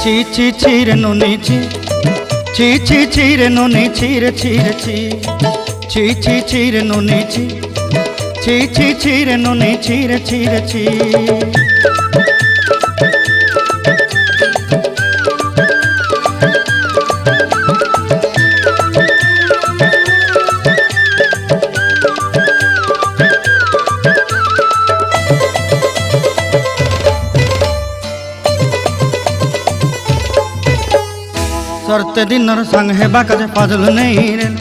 ছি ছি ছি রে নুনি ছি ছি ছি ছি রে নুনি ছি রে ছি রে ছি ছি ছি ছি রে নুনি ছি ছি ছি ছি রে নুনি ছি রে ছি রে ছি। सरते दिन संग हेबा काजे फाजल नहीं रे।